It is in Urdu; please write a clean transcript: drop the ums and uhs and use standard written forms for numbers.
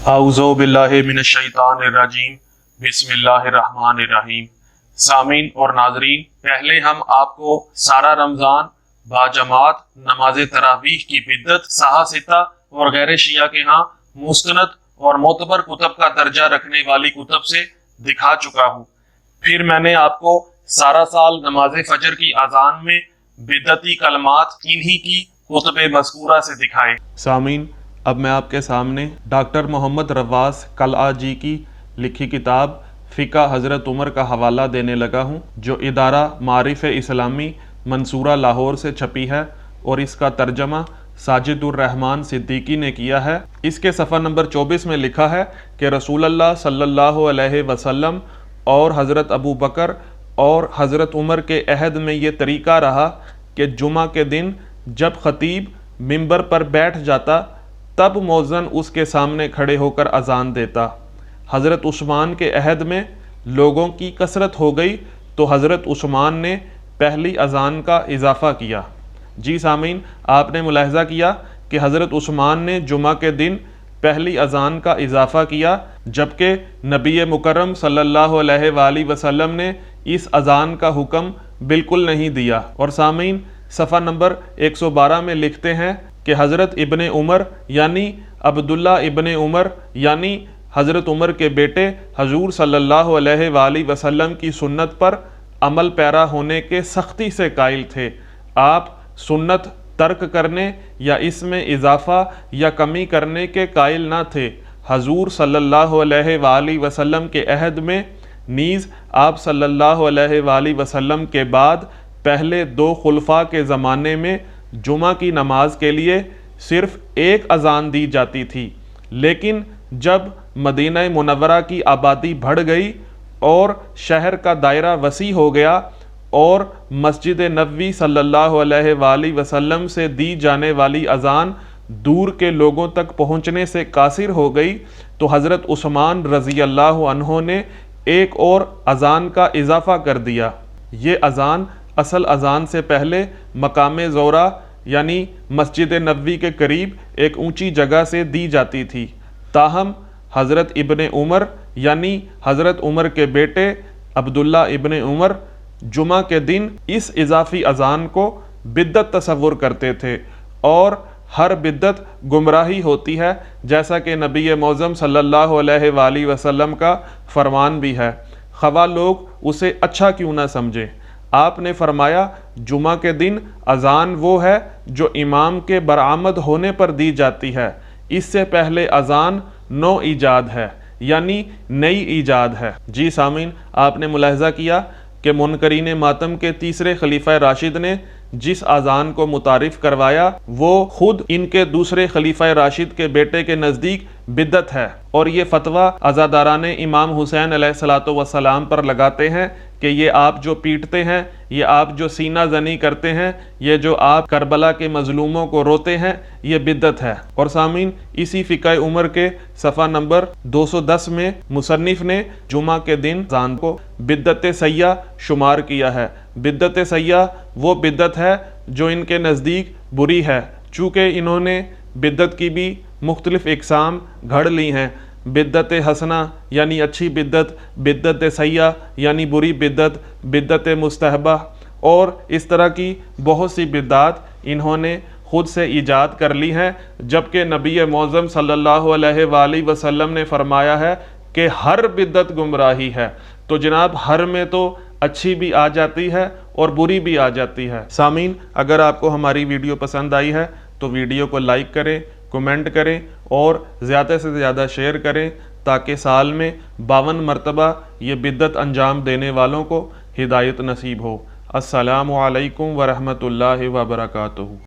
اعوذ باللہ من الشیطان الرجیم، بسم اللہ الرحمن الرحیم۔ سامعین اور ناظرین، پہلے ہم آپ کو سارا رمضان باجماعت نماز تراویح کی بدعت سہا ستہ اور غیر شیعہ کے ہاں مستند اور معتبر کتب کا درجہ رکھنے والی کتب سے دکھا چکا ہوں۔ پھر میں نے آپ کو سارا سال نماز فجر کی اذان میں بدعتی کلمات انہی کی کتب مذکورہ سے دکھائے۔ سامعین، اب میں آپ کے سامنے ڈاکٹر محمد رواس قلعہ جی کی لکھی کتاب فقہ حضرت عمر کا حوالہ دینے لگا ہوں، جو ادارہ معارف اسلامی منصورہ لاہور سے چھپی ہے، اور اس کا ترجمہ ساجد الرحمن صدیقی نے کیا ہے۔ اس کے صفحہ نمبر 24 میں لکھا ہے کہ رسول اللہ صلی اللہ علیہ وسلم اور حضرت ابو بکر اور حضرت عمر کے عہد میں یہ طریقہ رہا کہ جمعہ کے دن جب خطیب ممبر پر بیٹھ جاتا تب مؤذن اس کے سامنے کھڑے ہو کر اذان دیتا۔ حضرت عثمان کے عہد میں لوگوں کی کثرت ہو گئی تو حضرت عثمان نے پہلی اذان کا اضافہ کیا۔ جی سامعین، آپ نے ملاحظہ کیا کہ حضرت عثمان نے جمعہ کے دن پہلی اذان کا اضافہ کیا، جبکہ نبی مکرم صلی اللہ علیہ وآلہ وسلم نے اس اذان کا حکم بالکل نہیں دیا۔ اور سامعین، صفحہ نمبر 112 میں لکھتے ہیں کہ حضرت ابن عمر یعنی عبداللہ ابن عمر یعنی حضرت عمر کے بیٹے حضور صلی اللہ علیہ وآلہ وسلم کی سنت پر عمل پیرا ہونے کے سختی سے قائل تھے۔ آپ سنت ترک کرنے یا اس میں اضافہ یا کمی کرنے کے قائل نہ تھے۔ حضور صلی اللہ علیہ وآلہ وسلم کے عہد میں نیز آپ صلی اللہ علیہ وآلہ وسلم کے بعد پہلے دو خلفاء کے زمانے میں جمعہ کی نماز کے لیے صرف ایک اذان دی جاتی تھی، لیکن جب مدینہ منورہ کی آبادی بڑھ گئی اور شہر کا دائرہ وسیع ہو گیا اور مسجد نبوی صلی اللہ علیہ وآلہ وسلم سے دی جانے والی اذان دور کے لوگوں تک پہنچنے سے قاصر ہو گئی تو حضرت عثمان رضی اللہ عنہ نے ایک اور اذان کا اضافہ کر دیا۔ یہ اذان اصل اذان سے پہلے مقام زورہ یعنی مسجد نبوی کے قریب ایک اونچی جگہ سے دی جاتی تھی، تاہم حضرت ابن عمر یعنی حضرت عمر کے بیٹے عبداللہ ابن عمر جمعہ کے دن اس اضافی اذان کو بدعت تصور کرتے تھے، اور ہر بدعت گمراہی ہوتی ہے، جیسا کہ نبی معظم صلی اللہ علیہ وآلہ وسلم کا فرمان بھی ہے، خواہ لوگ اسے اچھا کیوں نہ سمجھیں۔ آپ نے فرمایا، جمعہ کے دن اذان وہ ہے جو امام کے برآمد ہونے پر دی جاتی ہے، اس سے پہلے اذان نو ایجاد ہے یعنی نئی ایجاد ہے۔ جی سامعین، آپ نے ملاحظہ کیا کہ منکرین ماتم کے تیسرے خلیفہ راشد نے جس اذان کو متعارف کروایا وہ خود ان کے دوسرے خلیفہ راشد کے بیٹے کے نزدیک بدعت ہے، اور یہ فتویٰ عزاداران امام حسین علیہ السلام پر لگاتے ہیں کہ یہ آپ جو پیٹتے ہیں، یہ آپ جو سینہ زنی کرتے ہیں، یہ جو آپ کربلا کے مظلوموں کو روتے ہیں، یہ بدعت ہے۔ اور سامعین، اسی فقہ عمر کے صفحہ نمبر 210 میں مصنف نے جمعہ کے دن اذان کو بدعت سیاح شمار کیا ہے۔ بدعت سیاح وہ بدعت ہے جو ان کے نزدیک بری ہے، چونکہ انہوں نے بدعت کی بھی مختلف اقسام گھڑ لی ہیں، بدعت حسنہ یعنی اچھی بدعت، بدعت سیاح یعنی بری بدعت، بدعت مستحبہ، اور اس طرح کی بہت سی بدعات انہوں نے خود سے ایجاد کر لی ہیں، جبکہ نبی معظم صلی اللہ علیہ وآلہ وسلم نے فرمایا ہے کہ ہر بدعت گمراہی ہے۔ تو جناب، ہر میں تو اچھی بھی آ جاتی ہے اور بری بھی آ جاتی ہے۔ سامعین، اگر آپ کو ہماری ویڈیو پسند آئی ہے تو ویڈیو کو لائک کریں، کمنٹ کریں اور زیادہ سے زیادہ شیئر کریں، تاکہ سال میں 52 مرتبہ یہ بدعت انجام دینے والوں کو ہدایت نصیب ہو۔ السلام علیکم ورحمۃ اللہ وبرکاتہ۔